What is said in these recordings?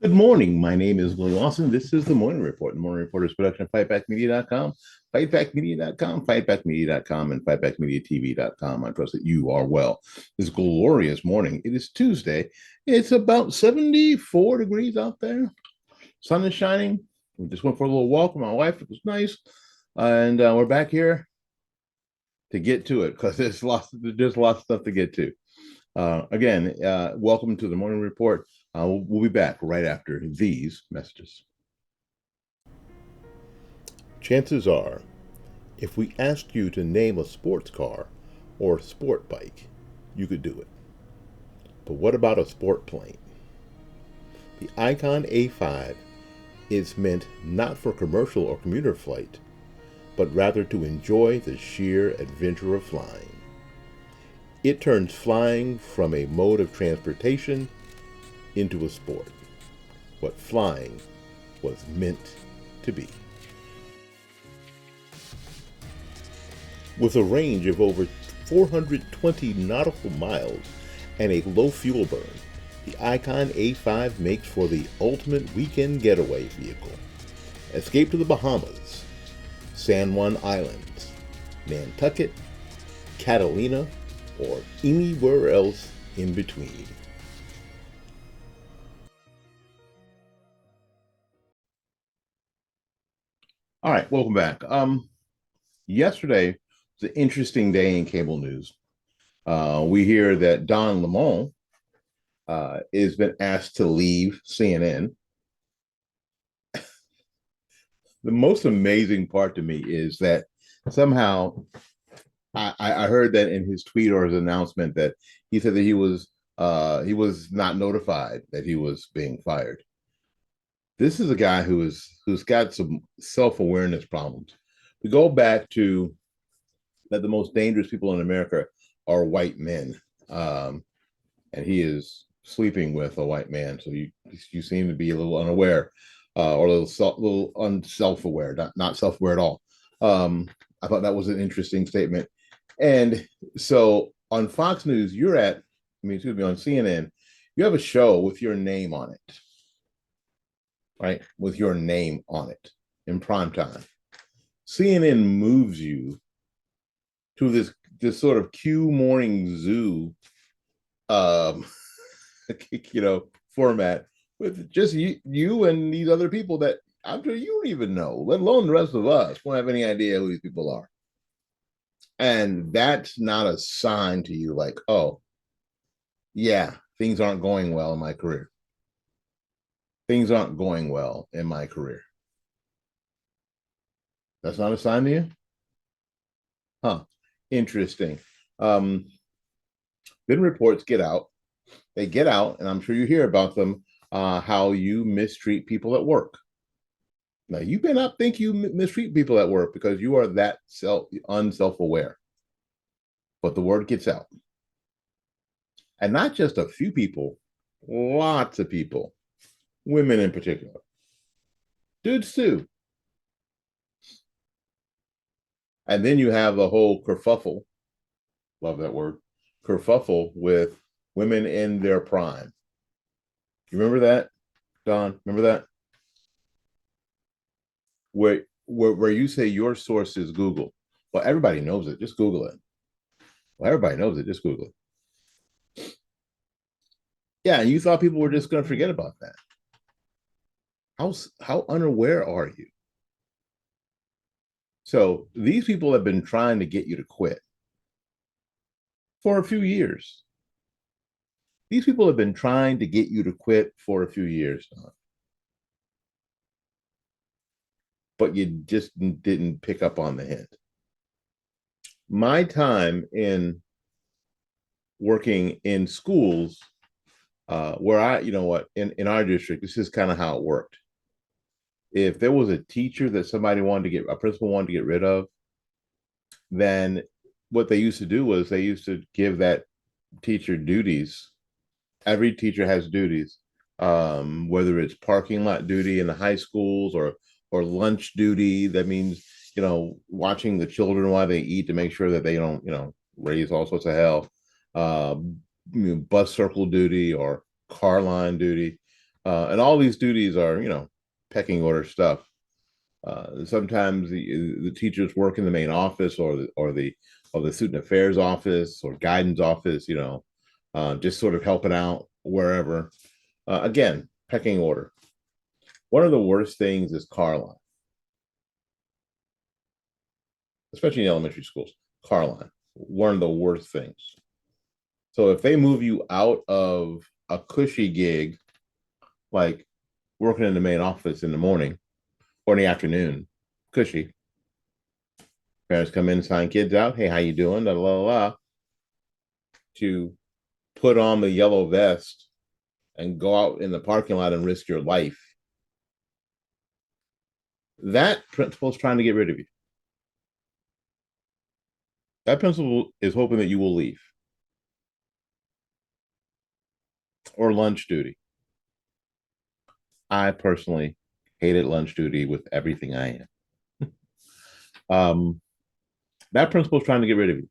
Good morning. My name is Glenn Lawson. This is the Morning Report. The Morning Report is production of fightbackmedia.com, fightbackmedia.com, and fightbackmediatv.com. I trust that you are well. This glorious morning. It is Tuesday. It's about 74 degrees out there. Sun is shining. We just went for a little walk with my wife. It was nice. And we're back here to get to it because there's lots of stuff to get to. Again, welcome to the Morning Report. We'll be back right after these messages. Chances are, if we asked you to name a sports car or sport bike, you could do it. But what about a sport plane? The Icon A5 is meant not for commercial or commuter flight, but rather to enjoy the sheer adventure of flying. It turns flying from a mode of transportation into a sport, what flying was meant to be. With a range of over 420 nautical miles and a low fuel burn, the Icon A5 makes for the ultimate weekend getaway vehicle. Escape to the Bahamas, San Juan Islands, Nantucket, Catalina, or anywhere else in between. All right, welcome back. Yesterday was an interesting day in cable news. We hear that Don Lemon has been asked to leave CNN. The most amazing part to me is that somehow I heard that in his tweet or his announcement that he said that he was not notified that he was being fired. This is a guy who's got some self-awareness problems. We go back to that the most dangerous people in America are white men, and he is sleeping with a white man. So you seem to be a little unaware, or a little unself-aware, not self-aware at all. I thought that was an interesting statement. And so on Fox News, on CNN, you have a show with your name on it, right? With your name on it in prime time. CNN moves you to this sort of Q morning zoo, um, format with just you and these other people that I'm sure you don't even know, let alone the rest of us won't have any idea who these people are. And that's not a sign to you like, oh, yeah, things aren't going well in my career. Things aren't going well in my career. That's not a sign to you? Huh. Interesting. Um, then reports get out. They get out, and I'm sure you hear about them, how you mistreat people at work. Now, you may not think you mistreat people at work because you are that unself-aware, but the word gets out. And not just a few people, lots of people, women in particular, dudes too. And then you have the whole kerfuffle, love that word, kerfuffle with women in their prime. You remember that, Don? Remember that? Where you say your source is Google. Well, everybody knows it. Just Google it. Well, everybody knows it. Just Google it. Yeah, you thought people were just going to forget about that. How unaware are you? So these people have been trying to get you to quit for a few years. These people have been trying to get you to quit for a few years, but you just didn't pick up on the hint. My time in working in schools, where in our district, this is kind of how it worked. If there was a teacher that a principal wanted to get rid of, then what they used to do was they used to give that teacher duties. Every teacher has duties, whether it's parking lot duty in the high schools or lunch duty. That means watching the children while they eat to make sure that they don't raise all sorts of hell. Bus circle duty or car line duty. And all these duties are, pecking order stuff. Sometimes the teachers work in the main office or the student affairs office or guidance office, just sort of helping out wherever. Again, pecking order. One of the worst things is car line, especially in elementary schools. Car line, one of the worst things. So if they move you out of a cushy gig, like working in the main office in the morning or in the afternoon, cushy. Parents come in, sign kids out. Hey, how you doing? La la la. To put on the yellow vest and go out in the parking lot and risk your life. That principal is trying to get rid of you. That principal is hoping that you will leave or lunch duty. I personally hated lunch duty with everything I am. That principal is trying to get rid of you.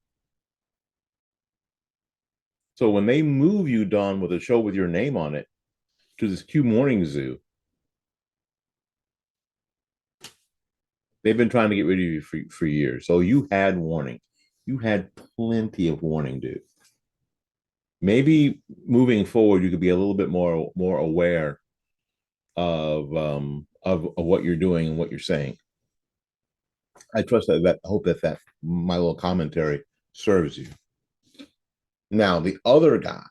So when they move you, Don, with a show with your name on it to this Q Morning Zoo, they've been trying to get rid of you for years. So you had warning. You had plenty of warning, dude. Maybe moving forward, you could be a little bit more aware of what you're doing and what you're saying. I trust that I hope that my little commentary serves you. Now the other guy,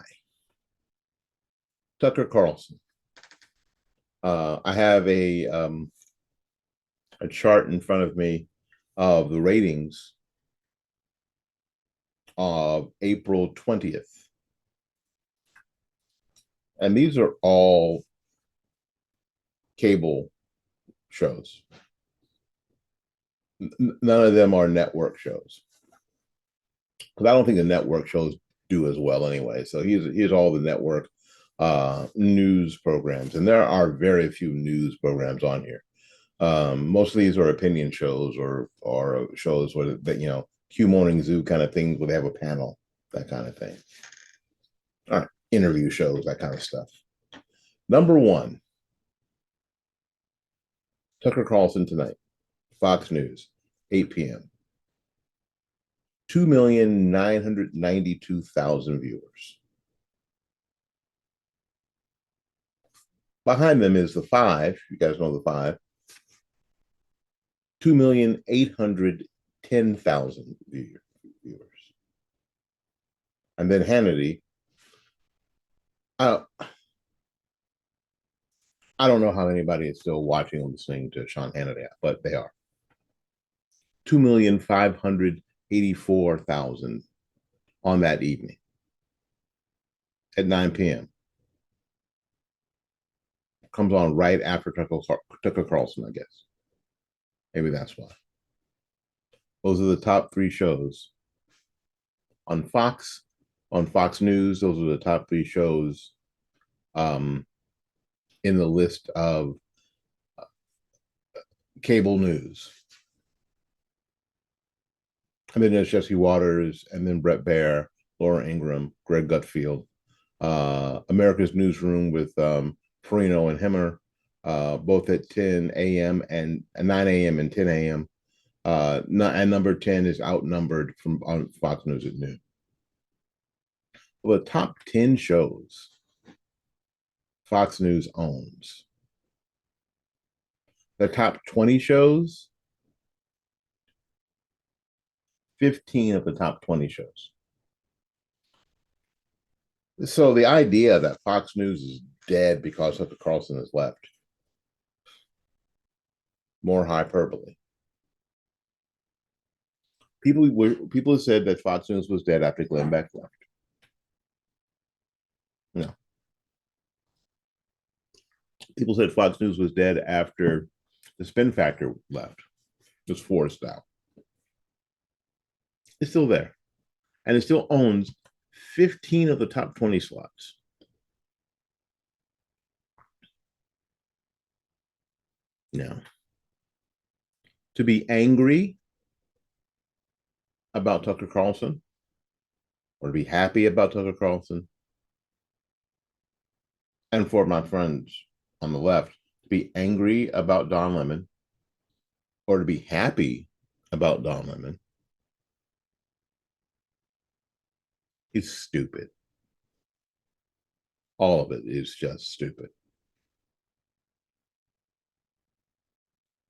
Tucker Carlson. I have a chart in front of me of the ratings of April 20th. And these are all cable shows. None of them are network shows. Because I don't think the network shows do as well anyway. So here's all the network news programs. And there are very few news programs on here. Most of these are opinion shows or shows where that Q Morning Zoo kind of things where they have a panel, that kind of thing. All right, interview shows, that kind of stuff. Number one, Tucker Carlson tonight, Fox News, 8 p.m. 2,992,000 viewers. Behind them is the five. You guys know the five. 2,810,000 viewers. And then Hannity. I don't know how anybody is still watching and listening to Sean Hannity, but they are. 2,584,000 on that evening at 9 p.m. Comes on right after Tucker Carlson, I guess. Maybe that's why. Those are the top three shows on Fox. On Fox News, those are the top three shows in the list of cable news. And then there's Jesse Waters, and then Bret Baier, Laura Ingraham, Greg Gutfeld, America's Newsroom with Perino and Hemmer, both at 10 a.m. and 9 a.m. and 10 a.m. And number 10 is outnumbered on Fox News at noon. Well, the top 10 shows Fox News owns. The top 20 shows, 15 of the top 20 shows. So the idea that Fox News is dead because Tucker Carlson has left, more hyperbole. People have said that Fox News was dead after Glenn Beck left. No. People said Fox News was dead after the Spin Factor left. It was forced out. It's still there. And it still owns 15 of the top 20 slots. Now, to be angry about Tucker Carlson or to be happy about Tucker Carlson, and for my friends on the left to be angry about Don Lemon or to be happy about Don Lemon is stupid. All of it is just stupid.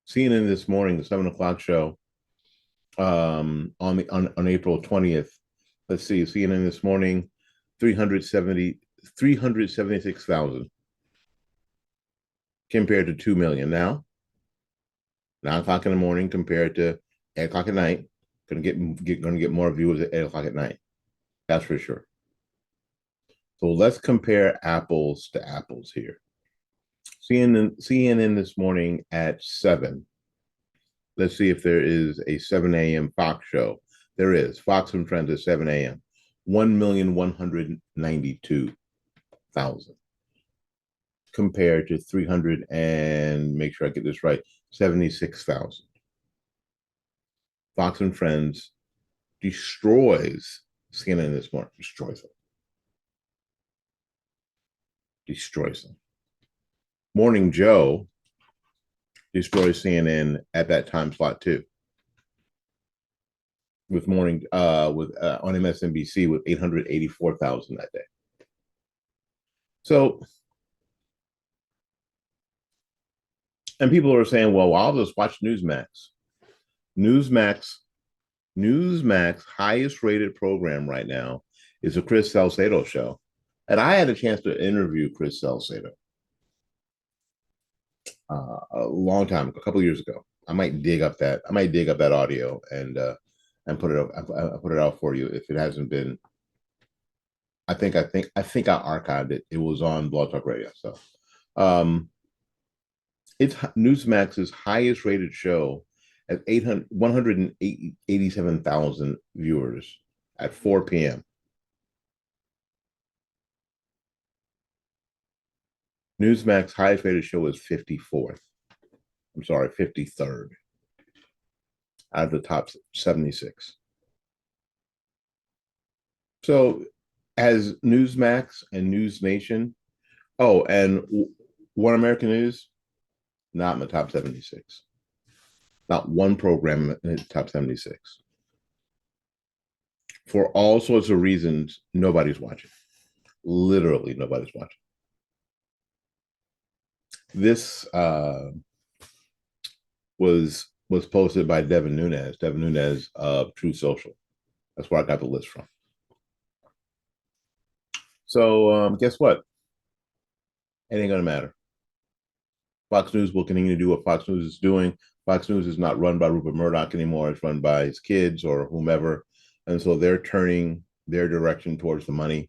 CNN this morning, the 7 o'clock show, on April 20th. Let's see, CNN this morning, 376,000 compared to 2 million. Now, 9 o'clock in the morning compared to 8 o'clock at night. Gonna get more viewers at 8 o'clock at night. That's for sure. So let's compare apples to apples here. CNN this morning at 7. Let's see if there is a 7 a.m. Fox show. There is. Fox and Friends at 7 a.m. 1,192,000 compared to 300 and make sure I get this right, 76,000. Fox and Friends destroys CNN this morning. Destroys them. Destroys them. Morning Joe destroys CNN at that time slot too. With on MSNBC with 884,000 that day. So, and people are saying, well, I'll just watch Newsmax. Newsmax highest rated program right now is the Chris Salcedo show. And I had a chance to interview Chris Salcedo a long time, a couple of years ago. I might dig up that audio and put it out for you if it hasn't been. I think I archived it. It was on Blog Talk Radio. So it's Newsmax's highest rated show at 187,000 viewers at 4 p.m. Newsmax highest rated show is 54th. I'm sorry, 53rd out of the top 76. So as Newsmax and News Nation, and One American News, not in the top 76. Not one program in the top 76. For all sorts of reasons, nobody's watching. Literally, nobody's watching. This was posted by Devin Nunes of Truth Social. That's where I got the list from. So guess what? It ain't gonna matter. Fox News will continue to do what Fox News is doing. Fox News is not run by Rupert Murdoch anymore. It's run by his kids or whomever. And so they're turning their direction towards the money.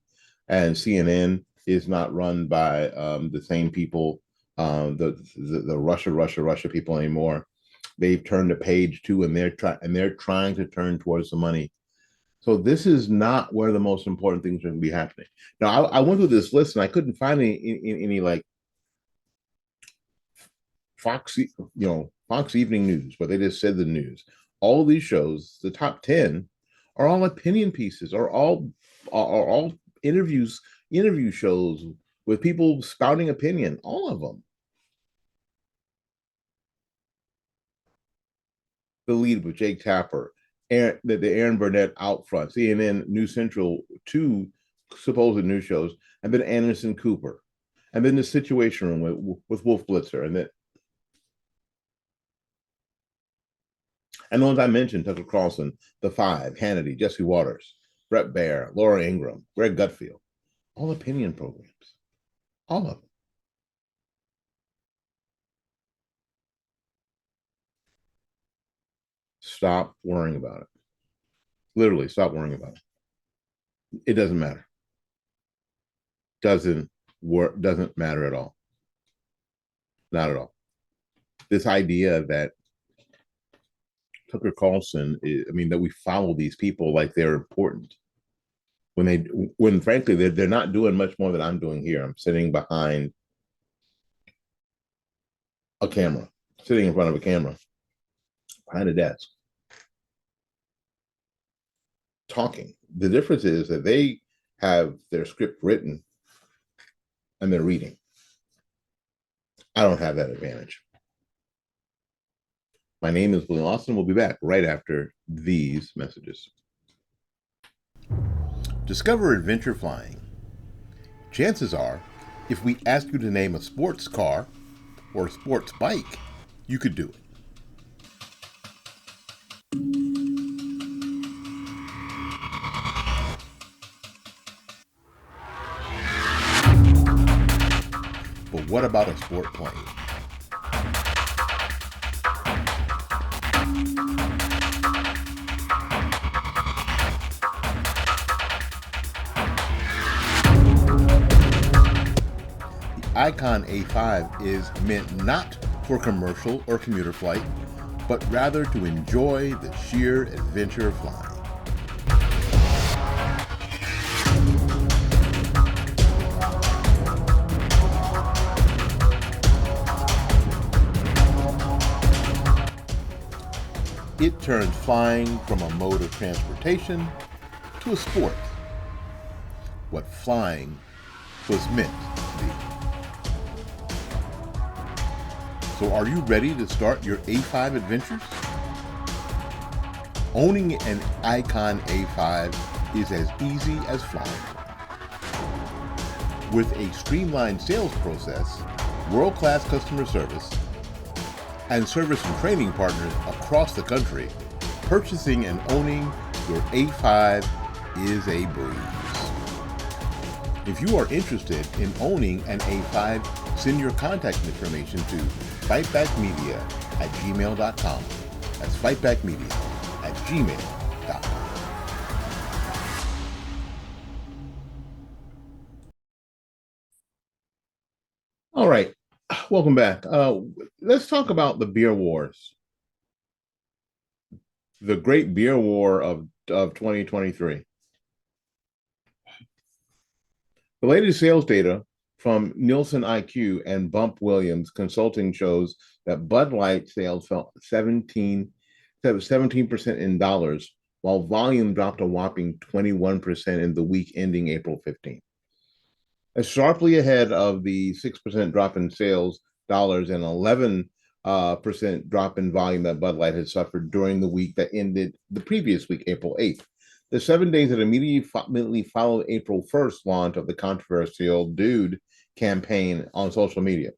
And CNN is not run by the same people, the Russia people anymore. They've turned the page too, and they're trying to turn towards the money. So this is not where the most important things are going to be happening. Now, I went through this list and I couldn't find any like Fox Evening News, where they just said the news. All these shows, the top 10, are all opinion pieces, are all interview shows with people spouting opinion. All of them. The Lead with Jake Tapper, the Aaron Burnett out front, CNN, News Central, 2 supposed news shows, and then Anderson Cooper, and then the Situation Room with Wolf Blitzer, and then the ones I mentioned: Tucker Carlson, The Five, Hannity, Jesse Waters, Brett Baer, Laura Ingraham, Greg Gutfeld, all opinion programs, all of them. Stop worrying about it. Literally, stop worrying about it. It doesn't matter. Doesn't matter at all. Not at all. This idea that Tucker Carlson, that we follow these people like they're important, when frankly they're not doing much more than I'm doing here. I'm sitting behind a camera, sitting in front of a camera, behind a desk, talking. The difference is that they have their script written and they're reading. I don't have that advantage. My name is William Austin. We'll be back right after these messages. Discover adventure flying. Chances are, if we asked you to name a sports car or a sports bike, you could do it. But what about a sport plane? Icon A5 is meant not for commercial or commuter flight, but rather to enjoy the sheer adventure of flying. It turns flying from a mode of transportation to a sport. What flying was meant to be. So are you ready to start your A5 adventures? Owning an Icon A5 is as easy as flying. With a streamlined sales process, world-class customer service, and service and training partners across the country, purchasing and owning your A5 is a breeze. If you are interested in owning an A5, send your contact information to fightbackmedia@gmail.com. That's fightbackmedia@gmail.com. All right, welcome back. Let's talk about the beer wars, the great beer war of 2023. The latest sales data from Nielsen IQ and Bump Williams Consulting shows that Bud Light sales fell 17% in dollars, while volume dropped a whopping 21% in the week ending April 15th. Sharply ahead of the 6% drop in sales dollars and 11% drop in volume that Bud Light had suffered during the week that ended the previous week, April 8th. The 7 days that immediately followed April 1st launch of the controversial Dude campaign on social media.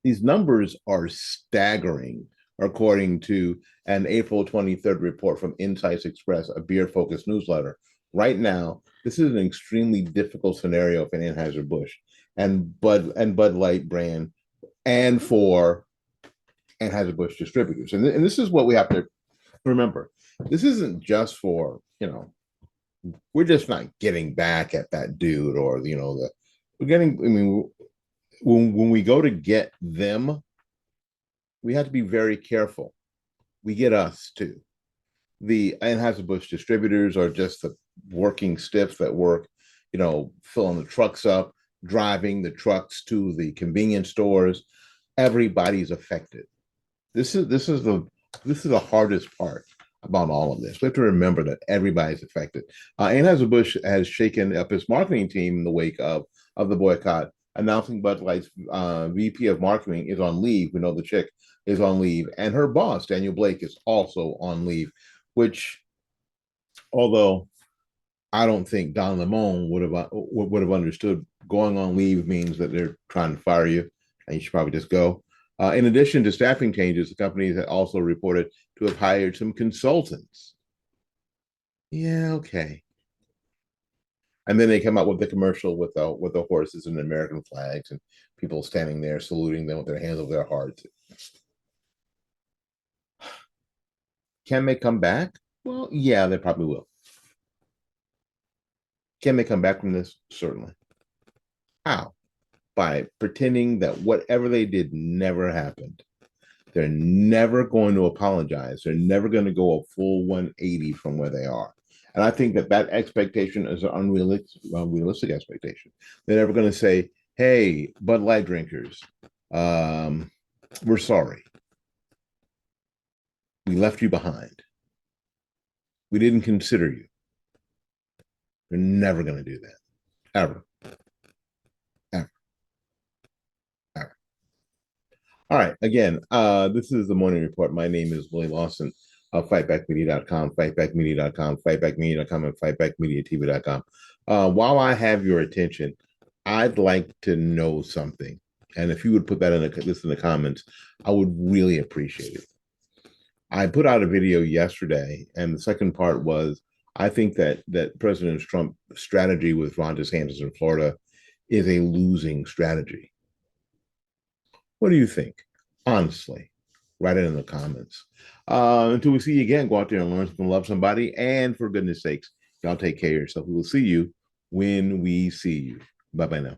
These numbers are staggering, according to an April 23rd report from Insights Express, a beer-focused newsletter. Right now, this is an extremely difficult scenario for Anheuser-Busch and Bud Light brand and for Anheuser-Busch distributors. And this is what we have to remember. This isn't just for, we're just not getting back at that dude or, we're getting, when we go to get them, we have to be very careful. We get us too. The Anheuser-Busch distributors are just the working stiffs that work, filling the trucks up, driving the trucks to the convenience stores. Everybody's affected. This is the hardest part about all of this. We have to remember that everybody's affected. Anheuser-Busch has shaken up its marketing team in the wake of the boycott, announcing Bud Light's VP of marketing is on leave. We know the chick is on leave, and her boss, Daniel Blake, is also on leave, which, although I don't think Don Lemon would have understood, going on leave means that they're trying to fire you, and you should probably just go. In addition to staffing changes, the companies had also reported to have hired some consultants. Yeah, okay. And then they come out with the commercial with the horses and the American flags and people standing there saluting them with their hands over their hearts. Can they come back? Well, yeah, they probably will. Can they come back from this? Certainly. How? By pretending that whatever they did never happened. They're never going to apologize. They're never going to go a full 180 from where they are. And I think that expectation is an unrealistic expectation. They're never going to say, hey, Bud Light drinkers, we're sorry. We left you behind. We didn't consider you. They're never going to do that. Ever. Ever. All right. Again, this is the morning report. My name is Willie Lawson of fightbackmedia.com, fightbackmedia.com, fightbackmedia.com, and fightbackmediatv.com. While I have your attention, I'd like to know something. And if you would put that in this in the comments, I would really appreciate it. I put out a video yesterday, and the second part was I think that President Trump's strategy with Ron DeSantis in Florida is a losing strategy. What do you think? Honestly, write it in the comments. Until we see you again, go out there and learn something, love somebody, and for goodness sakes, y'all take care of yourself. We will see you when we see you. Bye bye now.